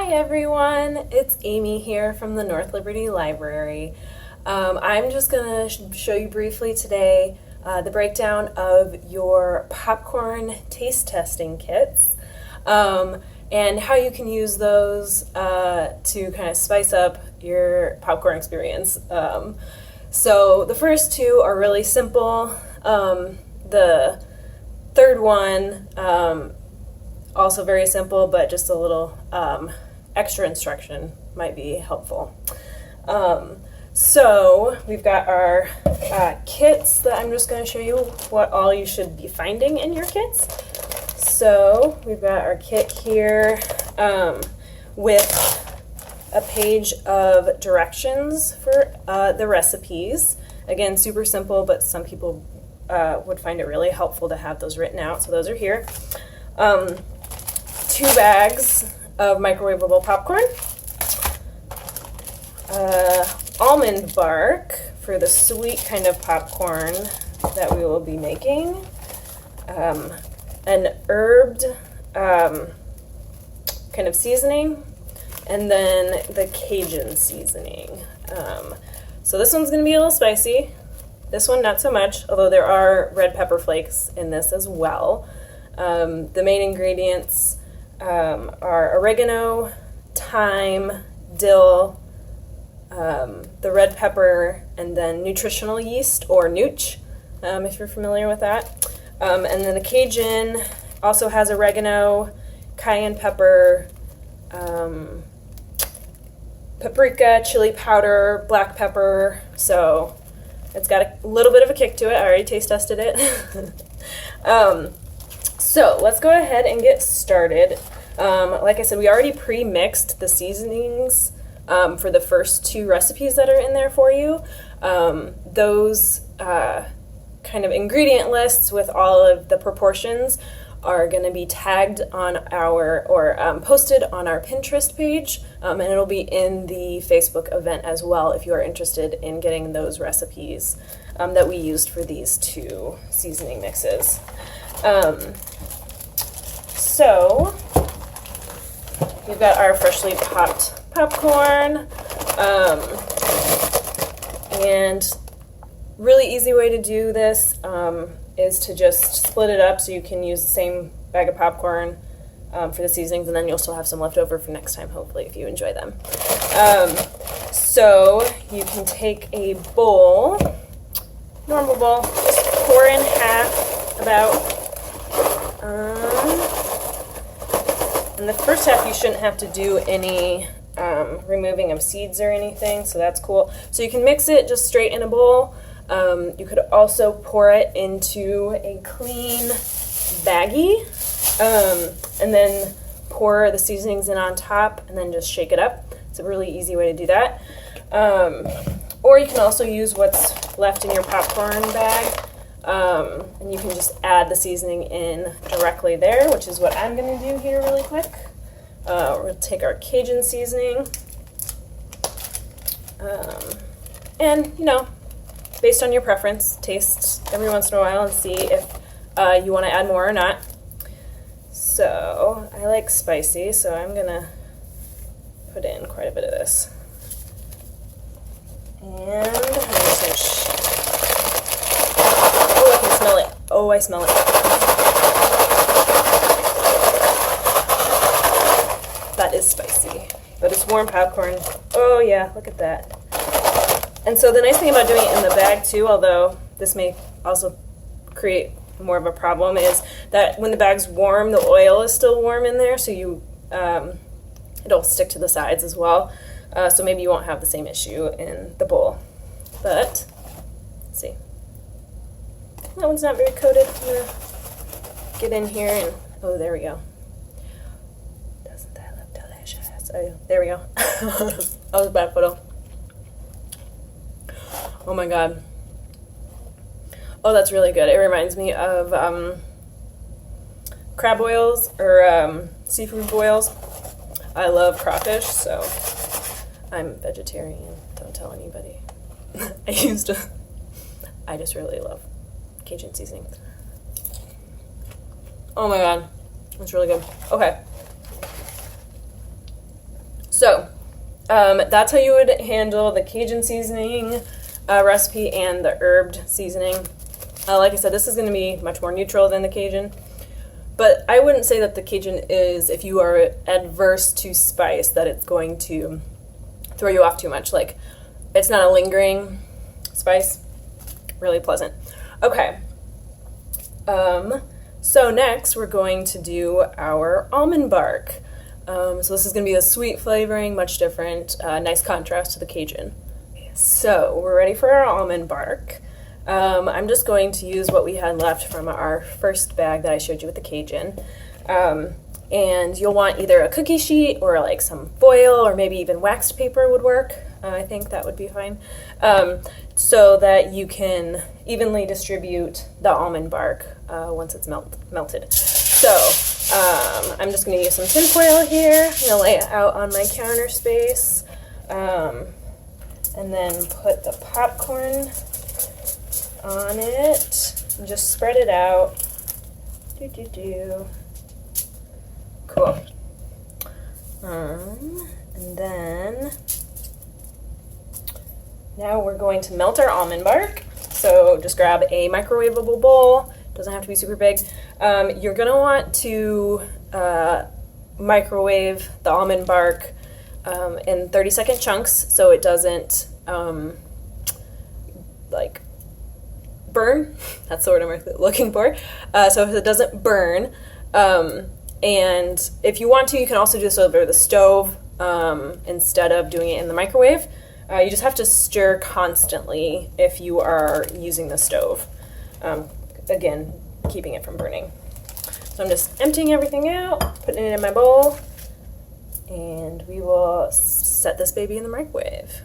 Hi everyone, it's Amy here from the North Liberty Library. I'm just going to show you briefly today the breakdown of your popcorn taste testing kits and how you can use those to kind of spice up your popcorn experience. So the first two are really simple. The third one also very simple, but just a little extra instruction might be helpful. So we've got our kits that I'm just going to show you what all you should be finding in your kits. So we've got our kit here with a page of directions for the recipes. Again, super simple, but some people would find it really helpful to have those written out. So those are here. 2 bags of microwavable popcorn, almond bark for the sweet kind of popcorn that we will be making, an herbed kind of seasoning, and then the Cajun seasoning. So this one's going to be a little spicy. This one not so much, although there are red pepper flakes in this as well. The main ingredients are oregano, thyme, dill, the red pepper, and then nutritional yeast, or nooch, if you're familiar with that. And then the Cajun also has oregano, cayenne pepper, paprika, chili powder, black pepper, so it's got a little bit of a kick to it. I already taste tested it. So let's go ahead and get started. Like I said, we already pre-mixed the seasonings for the first 2 recipes that are in there for you. Those kind of ingredient lists with all of the proportions are going to be tagged on our, or posted on our Pinterest page, and it'll be in the Facebook event as well if you are interested in getting those recipes that we used for these 2 seasoning mixes. So we've got our freshly popped popcorn, and really easy way to do this is to just split it up so you can use the same bag of popcorn for the seasonings, and then you'll still have some left over for next time, hopefully, if you enjoy them. So you can take a bowl, normal bowl, just pour in half about. In the first half, you shouldn't have to do any removing of seeds or anything, so that's cool. So you can mix it just straight in a bowl. You could also pour it into a clean baggie, and then pour the seasonings in on top, and then just shake it up. It's a really easy way to do that. Or you can also use what's left in your popcorn bag. And you can just add the seasoning in directly there, which is what I'm going to do here really quick. We're going to take our Cajun seasoning, and, you know, based on your preference, taste every once in a while and see if you want to add more or not. So I like spicy, so I'm going to put in quite a bit of this. And I'm just going to smell it. Oh, I smell it. That is spicy. But it's warm popcorn. Oh yeah, look at that. And so the nice thing about doing it in the bag too, although this may also create more of a problem, is that when the bag's warm, the oil is still warm in there, so you it'll stick to the sides as well. So maybe you won't have the same issue in the bowl. But let's see. That one's not very coated. I'm going to get in here and, oh, there we go. Doesn't that look delicious? Oh, there we go. That was a bad photo. Oh my God. Oh, that's really good. It reminds me of crab boils or seafood boils. I love crawfish, so I'm vegetarian. Don't tell anybody. I just really love Cajun seasoning. Oh my God, that's really good. Okay. So that's how you would handle the Cajun seasoning recipe and the herbed seasoning. Like I said, this is going to be much more neutral than the Cajun. But I wouldn't say that the Cajun is, if you are adverse to spice, that it's going to throw you off too much. Like, it's not a lingering spice. Really pleasant. Okay. So next we're going to do our almond bark. So this is going to be a sweet flavoring, much different, nice contrast to the Cajun. So we're ready for our almond bark. I'm just going to use what we had left from our first bag that I showed you with the Cajun. And you'll want either a cookie sheet or like some foil or maybe even waxed paper would work. I think that would be fine. So that you can evenly distribute the almond bark once it's melted. So I'm just going to use some tin foil here. I'm going to lay it out on my counter space. And then put the popcorn on it and just spread it out. Cool. And then now we're going to melt our almond bark. So just grab a microwavable bowl. Doesn't have to be super big. You're gonna want to microwave the almond bark in 30-second chunks so it doesn't like burn. That's the word I'm looking for. So it doesn't burn. And if you want to, you can also do this over the stove instead of doing it in the microwave. You just have to stir constantly if you are using the stove. Again, keeping it from burning. So I'm just emptying everything out, putting it in my bowl, and we will set this baby in the microwave.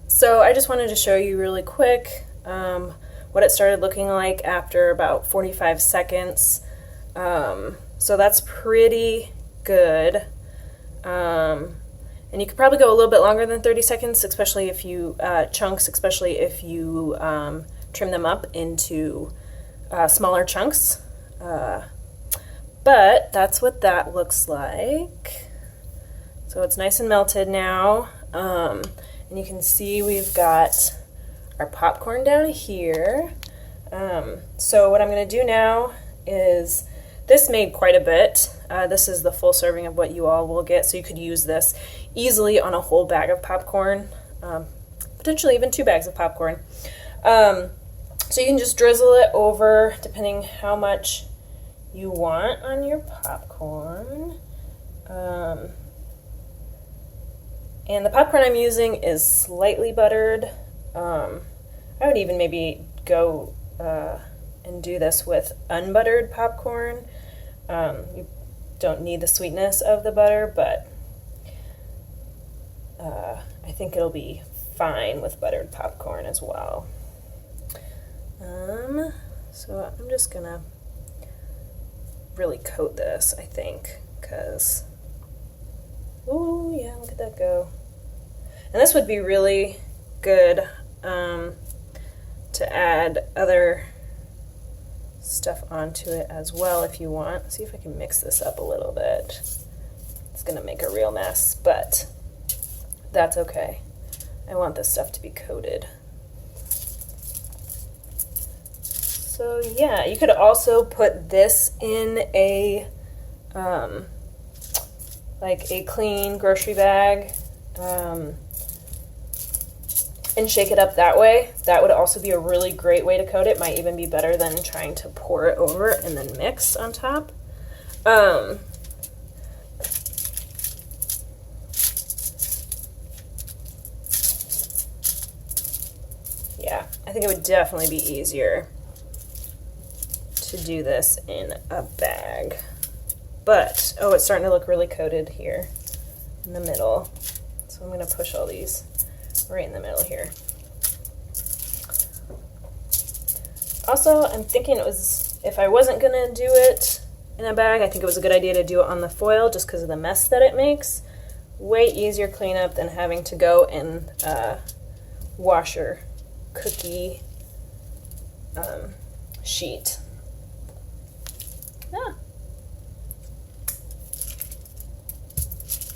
So I just wanted to show you really quick what it started looking like after about 45 seconds. So that's pretty good. And you could probably go a little bit longer than 30 seconds, especially if you especially if you trim them up into smaller chunks. But that's what that looks like. So it's nice and melted now. And you can see we've got our popcorn down here. So what I'm going to do now is, this made quite a bit. This is the full serving of what you all will get, so you could use this easily on a whole bag of popcorn, potentially even 2 bags of popcorn. So you can just drizzle it over, depending how much you want on your popcorn. And the popcorn I'm using is slightly buttered. I would even maybe go and do this with unbuttered popcorn. You don't need the sweetness of the butter, but I think it'll be fine with buttered popcorn as well. So I'm just gonna really coat this, I think, because, oh yeah, look at that go. And this would be really good to add other stuff onto it as well if you want. See if I can mix this up a little bit. It's gonna make a real mess, but that's okay. I want this stuff to be coated. So yeah, you could also put this in a like a clean grocery bag and shake it up that way. That would also be a really great way to coat it. Might even be better than trying to pour it over and then mix on top. Yeah, I think it would definitely be easier to do this in a bag. But, oh, it's starting to look really coated here in the middle. So I'm going to push all these right in the middle here. Also, I'm thinking it was, if I wasn't going to do it in a bag, I think it was a good idea to do it on the foil just because of the mess that it makes. Way easier cleanup than having to go and wash your cookie sheet. Ah.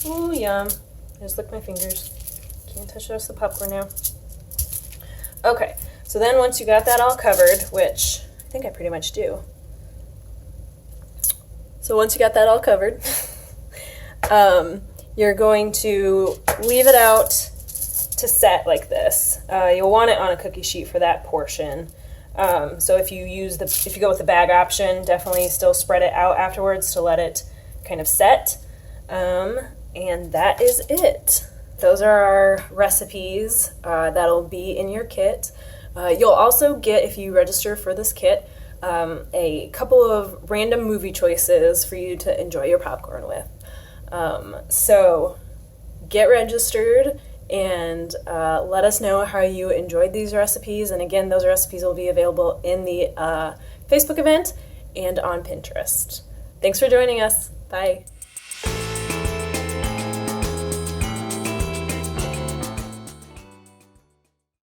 Ooh, yum. I just licked my fingers. Can't touch the rest of the popcorn now. Okay, so then once you got that all covered, which I think I pretty much do. So once you got that all covered, you're going to leave it out to set like this. You'll want it on a cookie sheet for that portion. So if you go with the bag option, definitely still spread it out afterwards to let it kind of set. And that is it. Those are our recipes that'll be in your kit. You'll also get, if you register for this kit, a couple of random movie choices for you to enjoy your popcorn with. So get registered and let us know how you enjoyed these recipes. And again, those recipes will be available in the Facebook event and on Pinterest. Thanks for joining us. Bye.